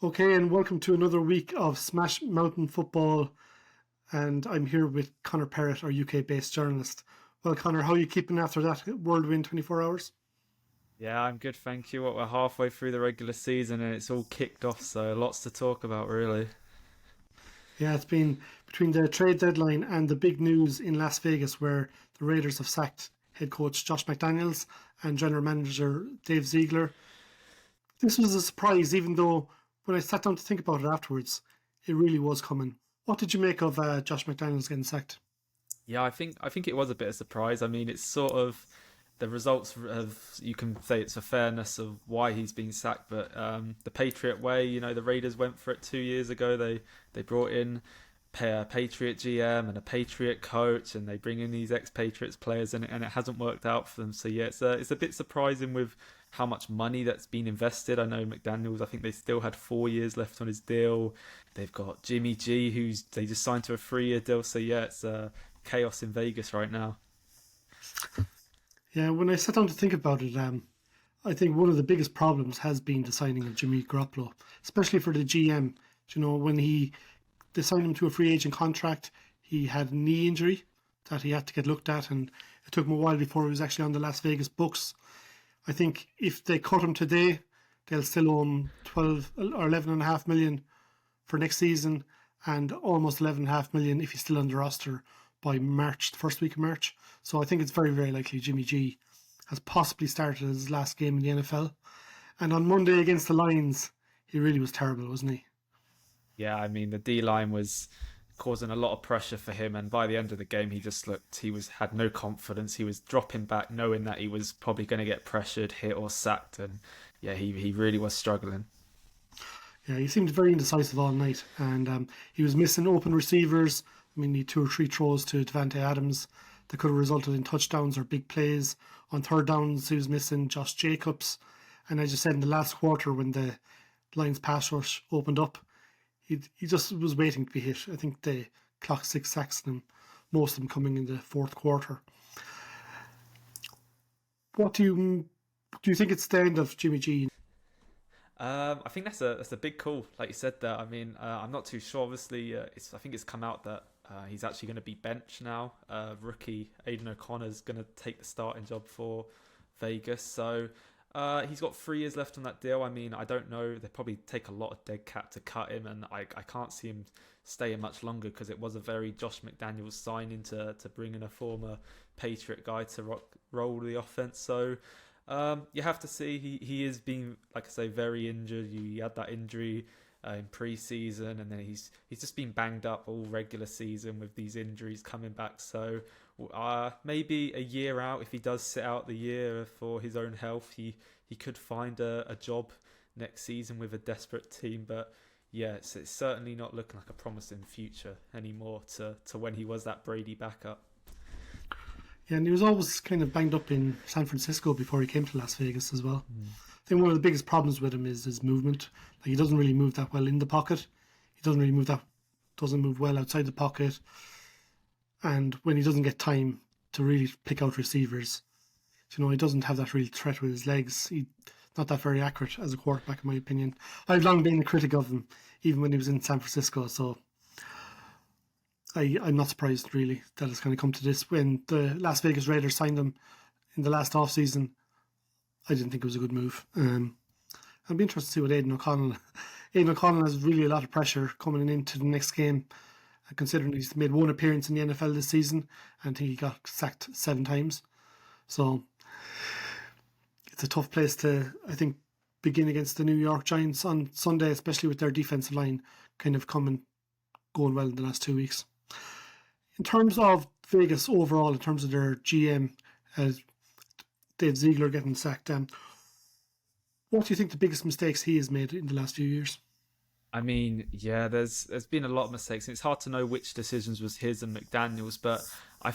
Okay, and welcome to another week of Smash Mountain Football. And I'm here with Conor Perrott, our UK-based journalist. Well, Conor, how are you keeping after that whirlwind 24 hours? Yeah, I'm good, thank you. We're halfway through the regular season and it's all kicked off, so lots to talk about, really. Yeah, it's been between the trade deadline and the big news in Las Vegas where the Raiders have sacked head coach Josh McDaniels and general manager Dave Ziegler. This was a surprise, even though when I sat down to think about it afterwards, it really was coming. What did you make of Josh McDaniels getting sacked? Yeah, I think it was a bit of a surprise. I mean, it's sort of the results of you can say it's a fairness of why he's been sacked, but the Patriot way, the Raiders went for it 2 years ago. They brought in a Patriot GM and a Patriot coach, and they bring in these ex-Patriots players, and it hasn't worked out for them. So yeah, it's a bit surprising with how much money that's been invested. I know McDaniels. I think they still had 4 years left on his deal. They've got Jimmy G, who's they just signed to a 3-year deal. So yeah, it's chaos in Vegas right now. Yeah, when I sat down to think about it, I think one of the biggest problems has been the signing of Jimmy Garoppolo, especially for the GM. When they signed him to a free agent contract, he had a knee injury that he had to get looked at, and it took him a while before he was actually on the Las Vegas books. I think if they cut him today, they'll still owe him 12 or 11.5 million for next season, and almost 11.5 million if he's still on the roster by March, the first week of March. So I think it's very, very likely Jimmy G has possibly started his last game in the NFL. And on Monday against the Lions, he really was terrible, wasn't he? Yeah, I mean the D line was causing a lot of pressure for him, and by the end of the game, he just looked he was had no confidence. He was dropping back, knowing that he was probably going to get pressured, hit, or sacked, and yeah, he really was struggling. Yeah, he seemed very indecisive all night, and he was missing open receivers. I mean, he had two or three throws to Devante Adams that could have resulted in touchdowns or big plays. On third downs, he was missing Josh Jacobs, and as you said in the last quarter, when the Lions pass rush opened up, he just was waiting to be hit. I think they clocked 6 sacks on him, most of them coming in the fourth quarter. What do you think it's the end of Jimmy G? I think that's a big call, like you said there. I mean, I'm not too sure. Obviously, I think it's come out that he's actually going to be benched now. Rookie Aiden O'Connor is going to take the starting job for Vegas. So he's got 3 years left on that deal. I mean, I don't know. They probably take a lot of dead cap to cut him, and I can't see him staying much longer because it was a very Josh McDaniels signing to bring in a former Patriot guy to roll the offense. So you have to see he is being, like I say, very injured. He had that injury in pre-season, and then he's just been banged up all regular season with these injuries coming back. So maybe a year out, if he does sit out the year for his own health, he could find a job next season with a desperate team. But yeah, it's certainly not looking like a promising future anymore to when he was that Brady backup. Yeah, and he was always kind of banged up in San Francisco before he came to Las Vegas as well. Mm. I think one of the biggest problems with him is his movement. Like, he doesn't really move that well in the pocket. He doesn't move well outside the pocket. And when he doesn't get time to really pick out receivers, he doesn't have that real threat with his legs. He's not that very accurate as a quarterback, in my opinion. I've long been a critic of him, even when he was in San Francisco. So I'm not surprised really that it's going to come to this. When the Las Vegas Raiders signed him in the last off season, I didn't think it was a good move. I'll be interested to see what Aidan O'Connell. Aidan O'Connell has really a lot of pressure coming into the next game, considering he's made one appearance in the NFL this season and he got sacked 7 times. So it's a tough place to, I think, begin against the New York Giants on Sunday, especially with their defensive line kind of going well in the last 2 weeks. In terms of Vegas overall, in terms of their GM, uh, Dave Ziegler getting sacked, what do you think the biggest mistakes he has made in the last few years? I mean, yeah, there's been a lot of mistakes. It's hard to know which decisions was his and McDaniel's, but I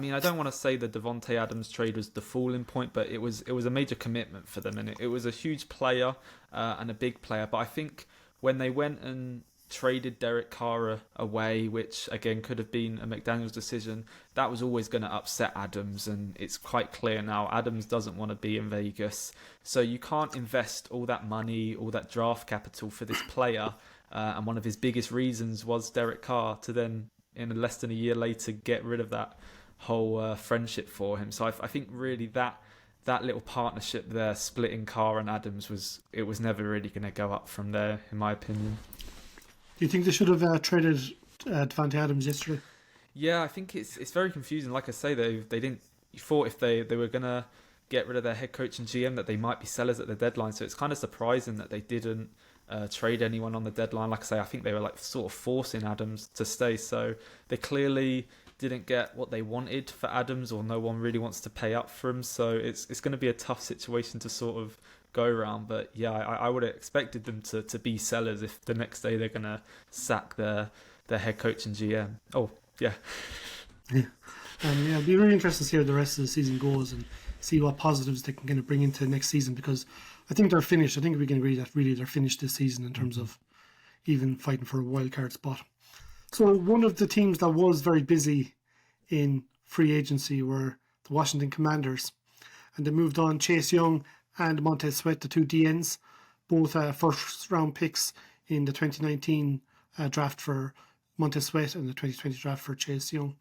mean, I don't want to say the Devonte Adams trade was the falling point, but it was a major commitment for them, and it was a huge player and a big player. But I think when they went and traded Derek Carr away, which again could have been a McDaniels decision, that was always going to upset Adams, and it's quite clear now Adams doesn't want to be in Vegas. So you can't invest all that money, all that draft capital for this player, and one of his biggest reasons was Derek Carr, to then, in less than a year later, get rid of that whole friendship for him. So I think really that little partnership there, splitting Carr and Adams, was never really going to go up from there, in my opinion. Do you think they should have traded Davante Adams yesterday? Yeah, I think it's very confusing. Like I say, they didn't. You thought if they were gonna get rid of their head coach and GM that they might be sellers at the deadline. So it's kind of surprising that they didn't trade anyone on the deadline. Like I say, I think they were like sort of forcing Adams to stay. So they clearly didn't get what they wanted for Adams, or no one really wants to pay up for him. So it's going to be a tough situation to sort of go around. But yeah, I would have expected them to be sellers if the next day they're going to sack their head coach and GM. Oh, yeah. Yeah. It'll be really interesting to see how the rest of the season goes and see what positives they can kind of bring into next season, because I think they're finished. I think we can agree that really they're finished this season in terms of even fighting for a wild card spot. So one of the teams that was very busy in free agency were the Washington Commanders, and they moved on Chase Young and Montez Sweat, the two DNs, both first round picks in the 2019 draft for Montez Sweat and the 2020 draft for Chase Young.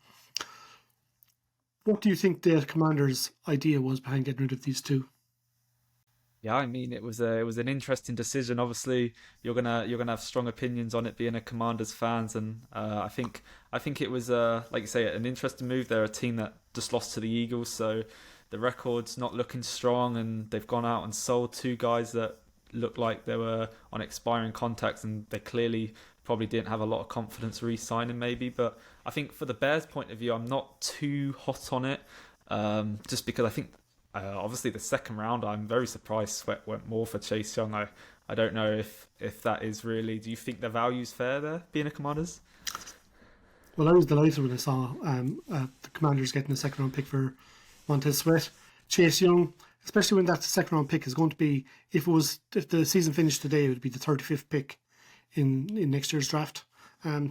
What do you think the Commanders' idea was behind getting rid of these two? Yeah, I mean, it was an interesting decision. Obviously, you're gonna have strong opinions on it, being a Commanders fans, and I think it was like you say, an interesting move. They're a team that just lost to the Eagles, so the record's not looking strong, and they've gone out and sold two guys that looked like they were on expiring contracts, and they clearly probably didn't have a lot of confidence re-signing maybe. But I think for the Bears' point of view, I'm not too hot on it, just because I think obviously the second round, I'm very surprised Sweat went more for Chase Young. I don't know if that is really, do you think the value's fair there, being a Commanders? Well, I was delighted when I saw the Commanders getting a second round pick for Montez Sweat. Chase Young, especially when that second round pick is going to be, if the season finished today, it would be the 35th pick in next year's draft.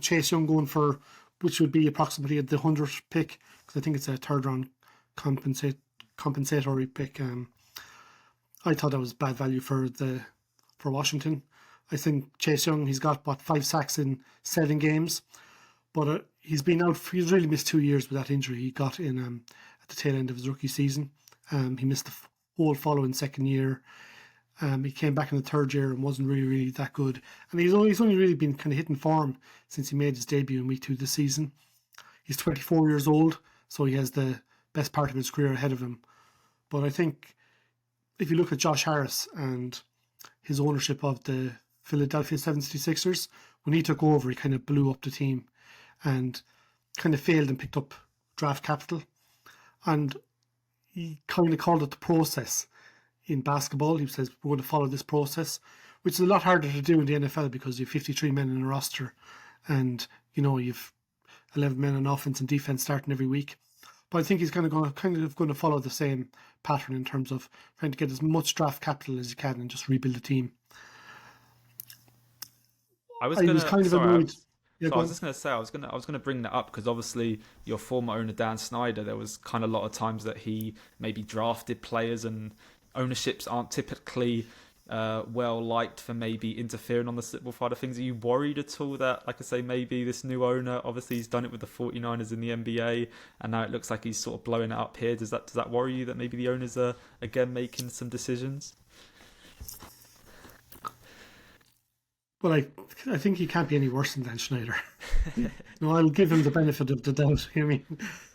Chase Young going for, which would be approximately the 100th pick, because I think it's a third round compensatory pick. I thought that was bad value for Washington. I think Chase Young, he's got 5 sacks in 7 games, but he's been out. He's really missed 2 years with that injury he got in at the tail end of his rookie season. He missed the whole following second year. He came back in the third year and wasn't really that good. And he's only really been kind of hitting form since he made his debut in week 2 this season. He's 24 years old, so he has the best part of his career ahead of him. But I think if you look at Josh Harris and his ownership of the Philadelphia 76ers, when he took over, he kind of blew up the team and kind of failed and picked up draft capital. And he kind of called it the process in basketball. He says, we're going to follow this process, which is a lot harder to do in the NFL because you have 53 men in a roster and, you've 11 men on offense and defense starting every week. But I think he's going to follow the same pattern in terms of trying to get as much draft capital as you can and just rebuild the team. I was just going to say I was going to bring that up because obviously your former owner Dan Snyder, there was kind of a lot of times that he maybe drafted players, and ownerships aren't typically well liked for maybe interfering on the football side of things. Are you worried at all that, like I say, maybe this new owner, obviously he's done it with the 49ers in the NBA, and now it looks like he's sort of blowing it up here. Does that worry you that maybe the owners are again making some decisions? Well, I think he can't be any worse than Dan Snyder. No, I'll give him the benefit of the doubt. I mean,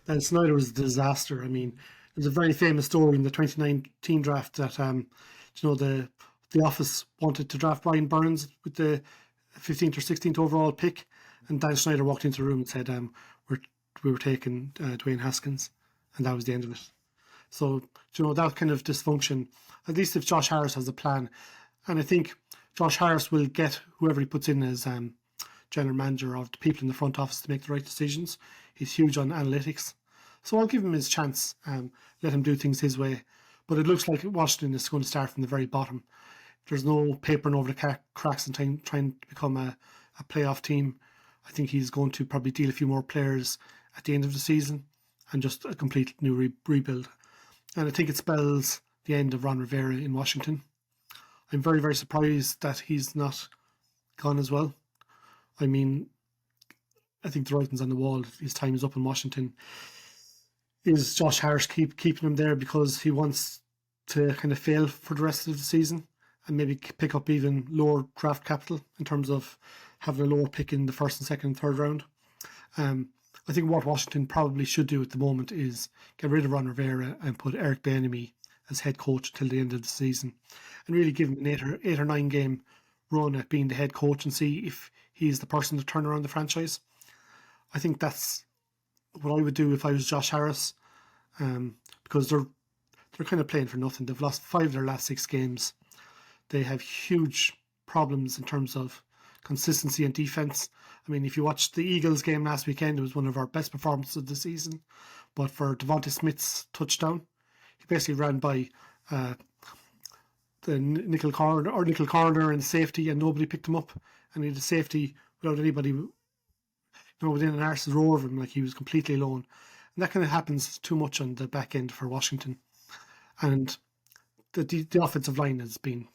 Dan Snyder was a disaster. I mean, there's a very famous story in the 2019 draft that the office wanted to draft Brian Burns with the 15th or 16th overall pick, and Dan Snyder walked into the room and said, we were taking Dwayne Haskins, and that was the end of it. So, that kind of dysfunction, at least if Josh Harris has a plan, and I think Josh Harris will get whoever he puts in as general manager of the people in the front office to make the right decisions. He's huge on analytics. So I'll give him his chance, let him do things his way. But it looks like Washington is going to start from the very bottom. There's no papering over the cracks and trying to become a a playoff team. I think he's going to probably deal a few more players at the end of the season and just a complete new rebuild. And I think it spells the end of Ron Rivera in Washington. I'm very, very surprised that he's not gone as well. I mean, I think the writing's on the wall. His time is up in Washington. Is Josh Harris keeping him there because he wants to kind of fail for the rest of the season and maybe pick up even lower draft capital in terms of having a lower pick in the first and second and third round? I think what Washington probably should do at the moment is get rid of Ron Rivera and put Eric Bieniemy as head coach till the end of the season and really give him an 8 or 9 game run at being the head coach and see if he's the person to turn around the franchise. I think that's what I would do if I was Josh Harris, because they're kind of playing for nothing. They've lost 5 of their last 6 games. They have huge problems in terms of consistency and defense. I mean, if you watched the Eagles game last weekend, it was one of our best performances of the season. But for Devontae Smith's touchdown, he basically ran by the nickel corner and safety, and nobody picked him up. And he had a safety without anybody, within an arse's row of him, like he was completely alone. And that kind of happens too much on the back end for Washington. And the offensive line has been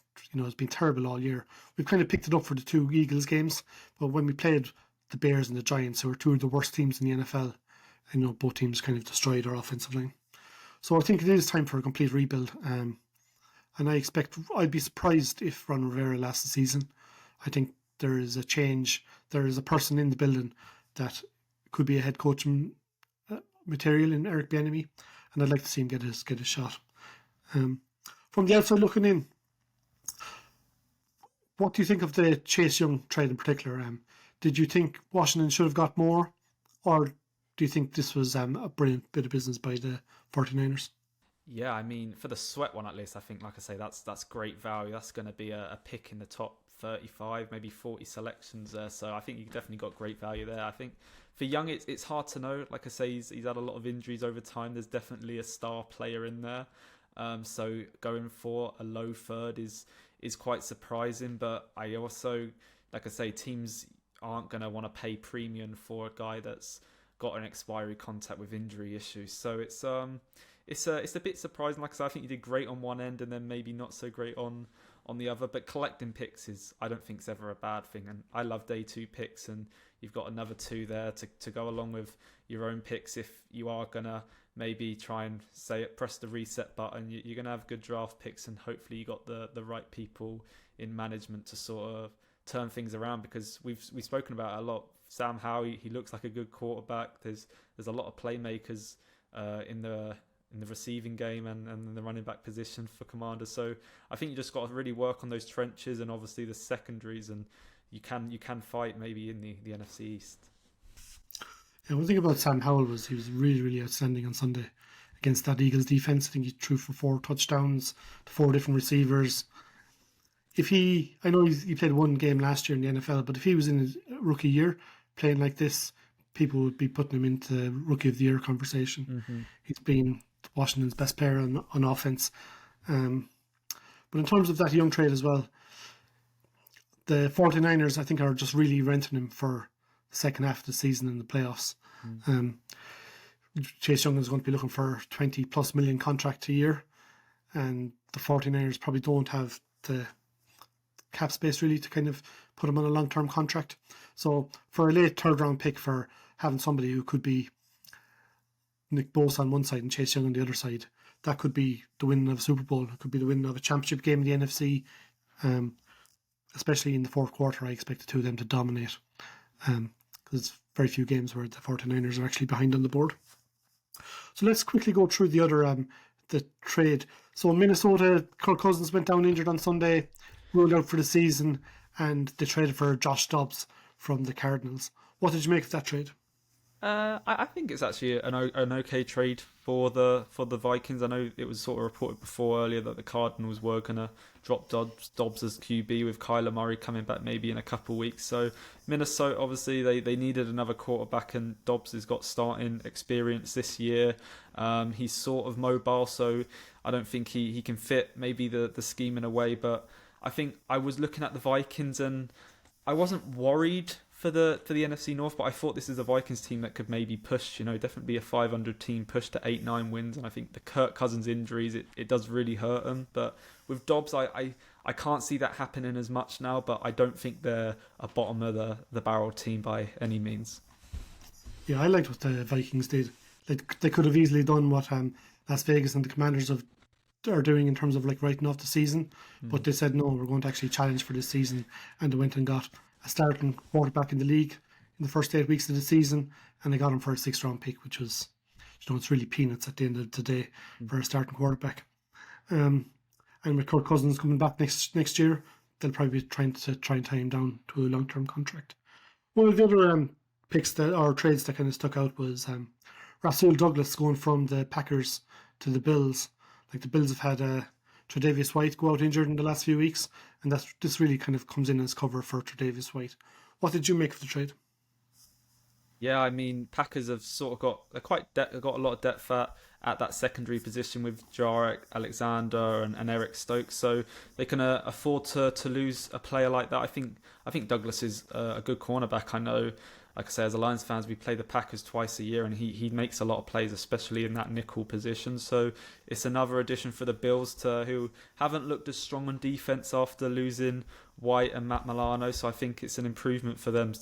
terrible all year. We've kind of picked it up for the 2 Eagles games, but when we played the Bears and the Giants, who are 2 of the worst teams in the NFL, both teams kind of destroyed our offensive line. So I think it is time for a complete rebuild. And I'd be surprised if Ron Rivera lasts the season. I think there is a change. There is a person in the building that could be a head coach material in Eric Bieniemy, and I'd like to see him get his shot. From the outside looking in, what do you think of the Chase Young trade in particular? Did you think Washington should have got more, or do you think this was a brilliant bit of business by the 49ers? Yeah, I mean, for the Sweat one at least, I think, like I say, that's great value. That's going to be a pick in the top 35, maybe 40 selections there. So I think you definitely got great value there. I think for Young, it's hard to know. Like I say, he's had a lot of injuries over time. There's definitely a star player in there. So going for a low third is quite surprising. But I also, like I say, teams aren't going to want to pay premium for a guy that's got an expiry contract with injury issues. So it's a bit surprising. Like I said, I think you did great on one end and then maybe not so great on the other. But collecting picks I don't think is ever a bad thing. And I love day 2 picks, and you've got another 2 there to go along with your own picks. If you are gonna maybe try and press the reset button, you're gonna have good draft picks, and hopefully you got the right people in management to sort of turn things around, because we've spoken about it a lot. Sam Howell, he looks like a good quarterback. There's a lot of playmakers in the receiving game and the running back position for Commanders. So I think you just got to really work on those trenches and obviously the secondaries, and you can fight maybe in the NFC East. Yeah, one thing about Sam Howell was he was really, really outstanding on Sunday against that Eagles defense. I think he threw for 4 touchdowns to 4 different receivers. I know he played 1 game last year in the NFL, but if he was in his rookie year playing like this, people would be putting him into Rookie of the Year conversation. Mm-hmm. He's been Washington's best player on offense. But in terms of that Young trade as well, the 49ers, I think, are just really renting him for the second half of the season in the playoffs. Mm. Chase Young is going to be looking for $20+ million contract a year, and the 49ers probably don't have the cap space really to kind of put him on a long-term contract. So for a late third-round pick, for having somebody who could be Nick Bosa on one side and Chase Young on the other side, that could be the winning of a Super Bowl. It could be the winning of a championship game in the NFC. Especially in the fourth quarter, I expect the 2 of them to dominate. Because there's very few games where the 49ers are actually behind on the board. So let's quickly go through the other the trade. So in Minnesota, Kirk Cousins went down injured on Sunday, ruled out for the season, and they traded for Josh Dobbs from the Cardinals. What did you make of that trade? I think it's actually an okay trade for the Vikings. I know it was sort of reported before earlier that the Cardinals were going to drop Dobbs as QB with Kyler Murray coming back maybe in a couple of weeks. So Minnesota, obviously, they needed another quarterback, and Dobbs has got starting experience this year. He's sort of mobile, so I don't think he can fit maybe the scheme in a way. But I think I was looking at the Vikings, and I wasn't worried for the NFC North, but I thought this is a Vikings team that could maybe push, definitely be a 500 team, push to 8-9 wins. And I think the Kirk Cousins injuries, it does really hurt them. But with Dobbs, I can't see that happening as much now, but I don't think they're a bottom of the barrel team by any means. Yeah, I liked what the Vikings did. Like, they could have easily done what Las Vegas and the Commanders are doing in terms of like writing off the season, but they said no, we're going to actually challenge for this season, and they went and got a starting quarterback in the league in the first 8 weeks of the season, and they got him for a 6th-round pick, which was, it's really peanuts at the end of the day for a starting quarterback. And with Kirk Cousins coming back next year, they'll probably be trying to tie him down to a long-term contract. One of the other picks or trades that kind of stuck out was Rasul Douglas going from the Packers to the Bills. Like, the Bills have had Tre'Davious White go out injured in the last few weeks, and this really kind of comes in as cover for Tre'Davious White. What did you make of the trade? Yeah, I mean, Packers have sort of got a lot of depth at that secondary position with Jarek Alexander and Eric Stokes, so they can afford to lose a player like that. I think Douglas is a good cornerback. I know, like I say, as a Lions fans, we play the Packers twice a year, and he makes a lot of plays, especially in that nickel position. So it's another addition for the Bills who haven't looked as strong on defense after losing White and Matt Milano. So I think it's an improvement for them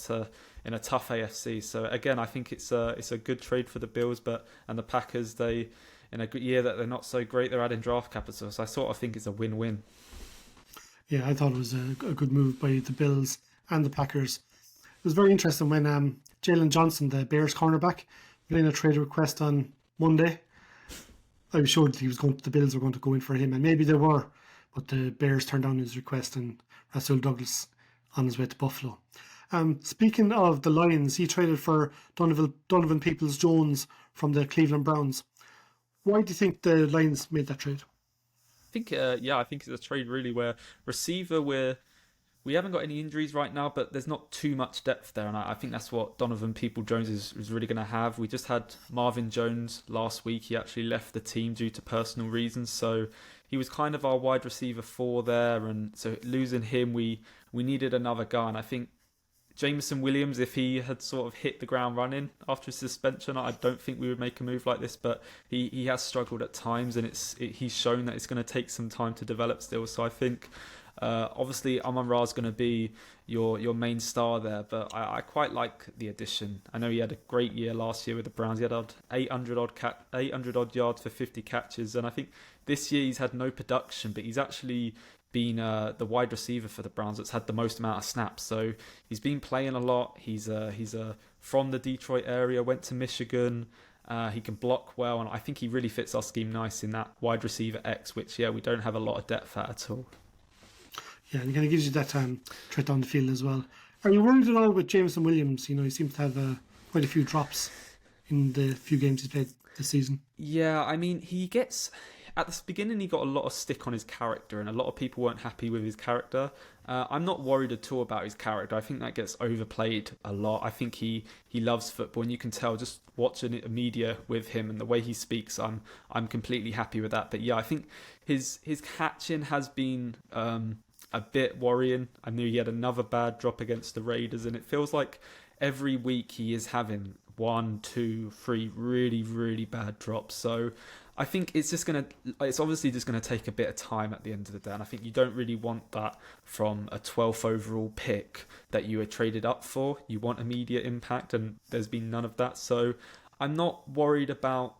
in a tough AFC. So again, I think it's a good trade for the Bills, and the Packers, they, in a good year that they're not so great, they're adding draft capital. So I sort of think it's a win-win. Yeah, I thought it was a good move by the Bills and the Packers. It was very interesting when Jalen Johnson, the Bears cornerback, put in a trade request on Monday. I was sure that the Bills were going to go in for him, and maybe they were, but the Bears turned down his request, and Rasul Douglas on his way to Buffalo. Speaking of the Lions, he traded for Donovan Peoples-Jones from the Cleveland Browns. Why do you think the Lions made that trade? I think it's a trade really where receiver we haven't got any injuries right now, but there's not too much depth there, and I think that's what Donovan Peoples-Jones is really going to have. We just had Marvin Jones last week. He actually left the team due to personal reasons, so he was kind of our wide receiver 4 there, and so losing him, we needed another guy, and I think Jameson Williams, if he had sort of hit the ground running after his suspension, I don't think we would make a move like this, but he has struggled at times, and he's shown that it's going to take some time to develop still, so I think obviously Amon-Ra is going to be your main star there, but I quite like the addition. I know he had a great year last year with the Browns. He had 800 odd yards for 50 catches, and I think this year he's had no production, but he's actually been the wide receiver for the Browns that's had the most amount of snaps. So he's been playing a lot. He's from the Detroit area, went to Michigan. He can block well, and I think he really fits our scheme nice in that wide receiver X, which we don't have a lot of depth at all. Yeah, and he kind of gives you that threat down the field as well. Are you worried at all with Jameson Williams? He seems to have quite a few drops in the few games he's played this season. Yeah, I mean, at the beginning, he got a lot of stick on his character, and a lot of people weren't happy with his character. I'm not worried at all about his character. I think that gets overplayed a lot. I think he loves football, and you can tell just watching media with him and the way he speaks. I'm completely happy with that. But yeah, I think his catching has been a bit worrying. I knew he had another bad drop against the Raiders, and it feels like every week he is having 1, 2, 3 really, really bad drops. So I think it's obviously just gonna take a bit of time at the end of the day, and I think you don't really want that from a 12th overall pick that you were traded up for. You want immediate impact, and there's been none of that. So I'm not worried about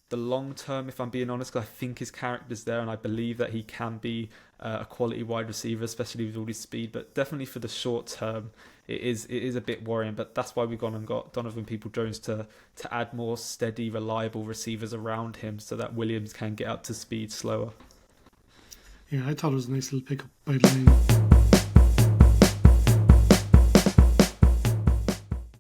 the long term, if I'm being honest, because I think his character's there, and I believe that he can be a quality wide receiver, especially with all his speed. But definitely for the short term, it is a bit worrying. But that's why we've gone and got Donovan Peoples-Jones to add more steady, reliable receivers around him, so that Williams can get up to speed slower. Yeah, I thought it was a nice little pickup by the Lions.